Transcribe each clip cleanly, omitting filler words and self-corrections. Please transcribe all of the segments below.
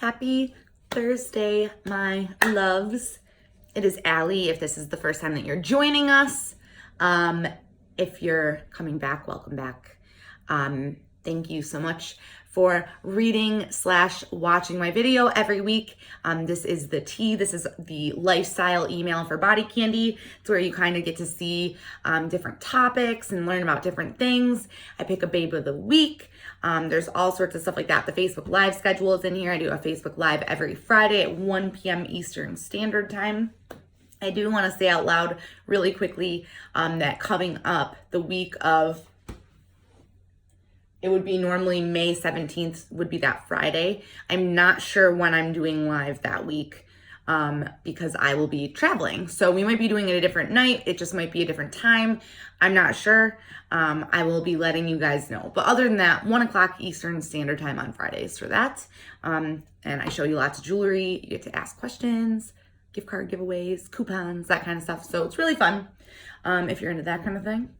Happy Thursday, my loves. It is Allie, if this is the first time that you're joining us. If you're coming back, welcome back. Thank you so much for reading/watching my video every week. This is the tea. This is the lifestyle email for BodyCandy. It's where you kind of get to see different topics and learn about different things. I pick a babe of the week. There's all sorts of stuff like that. The Facebook Live schedule is in here. I do a Facebook Live every Friday at 1 p.m. Eastern Standard Time. I do want to say out loud really quickly that coming up the week of, it would be normally May 17th would be that Friday. I'm not sure when I'm doing live that week because I will be traveling. So we might be doing it a different night. It just might be a different time. I'm not sure. I will be letting you guys know. But other than that, 1 o'clock Eastern Standard Time on Fridays for that. And I show you lots of jewelry. You get to ask questions, gift card giveaways, coupons, that kind of stuff. So it's really fun if you're into that kind of thing.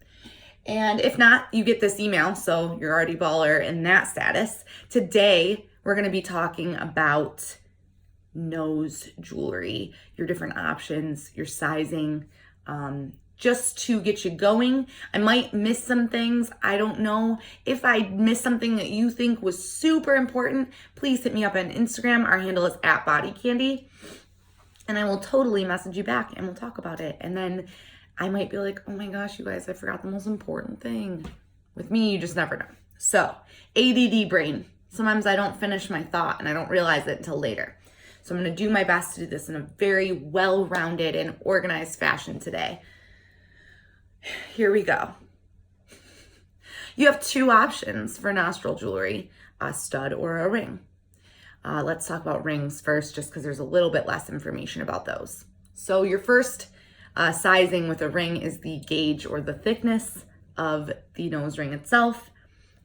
And if not, you get this email, so you're already baller in that status. Today, we're going to be talking about nose jewelry, your different options, your sizing, just to get you going. I might miss some things. I don't know. If I miss something that you think was super important, please hit me up on Instagram. Our handle is @BodyCandy. And I will totally message you back and we'll talk about it. And then I might be like, oh my gosh, you guys, I forgot the most important thing. With me, you just never know. So, ADD brain. Sometimes I don't finish my thought and I don't realize it until later. So I'm going to do my best to do this in a very well-rounded and organized fashion today. Here we go. You have two options for nostril jewelry, a stud or a ring. Let's talk about rings first, just because there's a little bit less information about those. So your first sizing with a ring is the gauge or the thickness of the nose ring itself.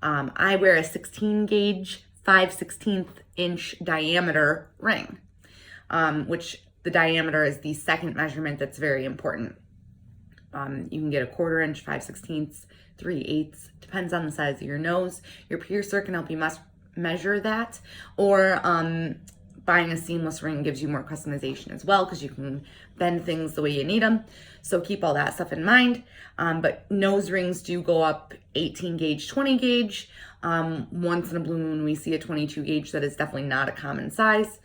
I wear a 16 gauge, 5/16 inch diameter ring, which the diameter is the second measurement that's very important. You can get a 1/4 inch, 5/16, 3/8, depends on the size of your nose. Your piercer can help you measure that, or buying a seamless ring gives you more customization as well because you can bend things the way you need them. So keep all that stuff in mind. But nose rings do go up 18 gauge, 20 gauge. Once in a blue moon, we see a 22 gauge. That is definitely not a common size.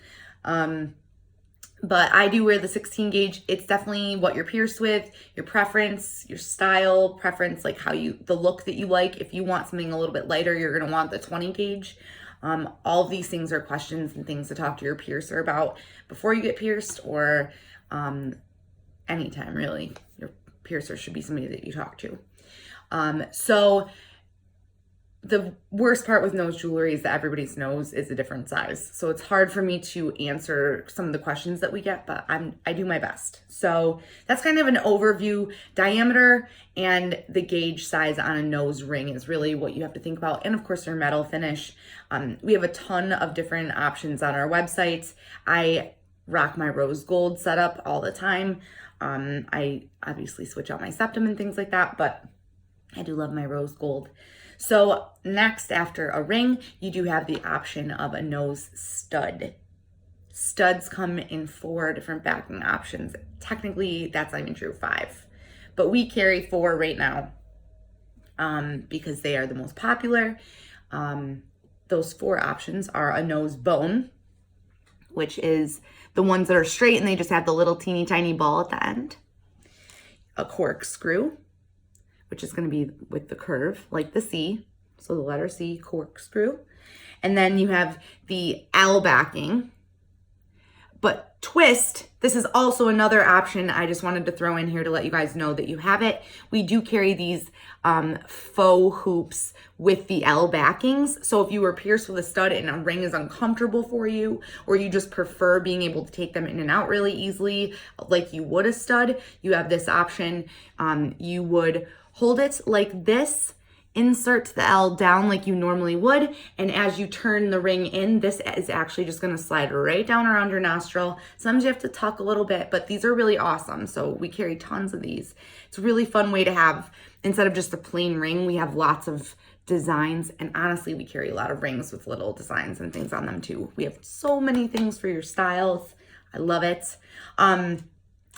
But I do wear the 16 gauge. It's definitely what you're pierced with, your preference, your style preference, like the look that you like. If you want something a little bit lighter, you're going to want the 20 gauge. All of these things are questions and things to talk to your piercer about before you get pierced, or anytime really. Your piercer should be somebody that you talk to. So the worst part with nose jewelry is that everybody's nose is a different size. So it's hard for me to answer some of the questions that we get, but I do my best. So that's kind of an overview. Diameter and the gauge size on a nose ring is really what you have to think about. And of course, your metal finish. We have a ton of different options on our website. I rock my rose gold setup all the time. I obviously switch out my septum and things like that, but I do love my rose gold. So next, after a ring, you do have the option of a nose stud. Studs come in 4 different backing options. Technically, that's not even true, 5. But we carry 4 right now because they are the most popular. Those 4 options are a nose bone, which is the ones that are straight and they just have the little teeny tiny ball at the end. A corkscrew, which is going to be with the curve, like the C. So the letter C, corkscrew. And then you have the L backing. But twist, this is also another option I just wanted to throw in here to let you guys know that you have it. We do carry these faux hoops with the L backings. So if you were pierced with a stud and a ring is uncomfortable for you, or you just prefer being able to take them in and out really easily, like you would a stud, you have this option. You would hold it like this, insert the L down like you normally would, and as you turn the ring in, this is actually just going to slide right down around your nostril. Sometimes you have to tuck a little bit, but these are really awesome. So we carry tons of these. It's a really fun way to have, instead of just a plain ring, we have lots of designs. And honestly, we carry a lot of rings with little designs and things on them too. We have so many things for your styles. I love it.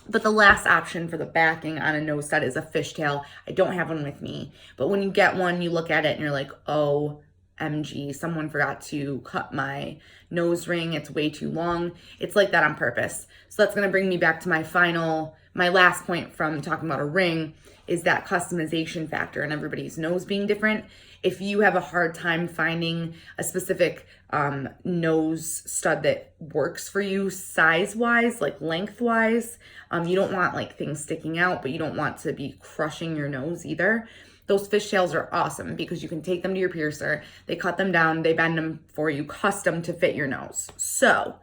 But the last option for the backing on a nose stud is a fishtail. I don't have one with me, but when you get one, you look at it and you're like, oh, MG, someone forgot to cut my nose ring. It's way too long. It's like that on purpose. So that's going to bring me back to my last point from talking about a ring is that customization factor and everybody's nose being different. If you have a hard time finding a specific nose stud that works for you size-wise, like length-wise, you don't want like things sticking out, but you don't want to be crushing your nose either. Those fishtails are awesome because you can take them to your piercer, they cut them down, they bend them for you custom to fit your nose. So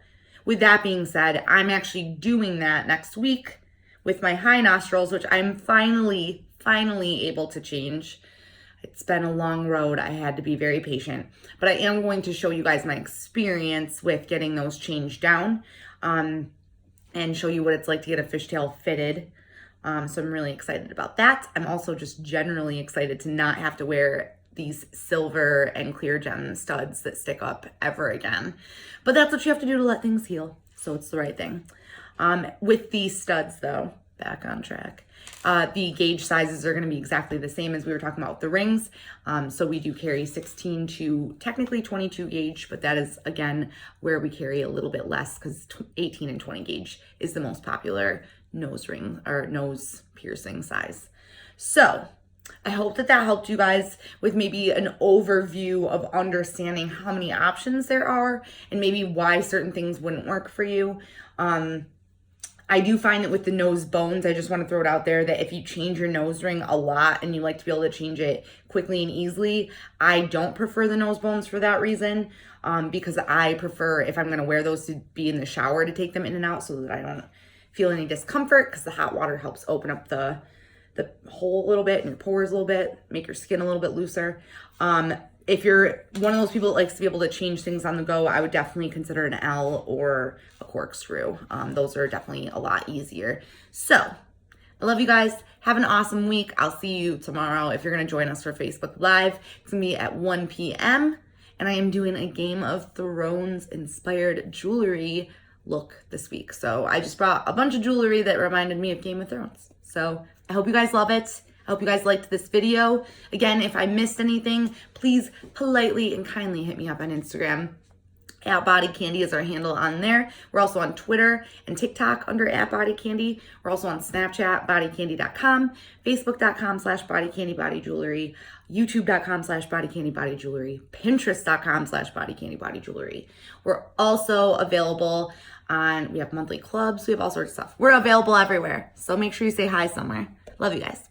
with that being said, I'm actually doing that next week with my high nostrils, which I'm finally able to change. It's been a long road. I had to be very patient, but I am going to show you guys my experience with getting those changed down and show you what it's like to get a fishtail fitted. So I'm really excited about that. I'm also just generally excited to not have to wear these silver and clear gem studs that stick up ever again. But that's what you have to do to let things heal. So it's the right thing. With these studs though, back on track, the gauge sizes are going to be exactly the same as we were talking about with the rings. So we do carry 16 to technically 22 gauge, but that is again where we carry a little bit less because 18 and 20 gauge is the most popular nose ring or nose piercing size. So I hope that helped you guys with maybe an overview of understanding how many options there are and maybe why certain things wouldn't work for you. I do find that with the nose bones, I just want to throw it out there that if you change your nose ring a lot and you like to be able to change it quickly and easily, I don't prefer the nose bones for that reason, because I prefer, if I'm going to wear those, to be in the shower to take them in and out so that I don't feel any discomfort, because the hot water helps open up the hole a little bit and your pores a little bit, make your skin a little bit looser. If you're one of those people that likes to be able to change things on the go, I would definitely consider an L or a corkscrew. Those are definitely a lot easier. So I love you guys. Have an awesome week. I'll see you tomorrow. If you're going to join us for Facebook Live, it's going to be at 1 p.m. And I am doing a Game of Thrones inspired jewelry look this week. So I just brought a bunch of jewelry that reminded me of Game of Thrones. So I hope you guys love it. I hope you guys liked this video. Again, if I missed anything, please politely and kindly hit me up on Instagram. @BodyCandy is our handle on there. We're also on Twitter and TikTok under @BodyCandy. We're also on Snapchat, bodycandy.com, facebook.com/bodycandybodyjewelry, youtube.com/bodycandybodyjewelry, pinterest.com/bodycandybodyjewelry. We're also available on, we have monthly clubs, we have all sorts of stuff. We're available everywhere. So make sure you say hi somewhere. Love you guys.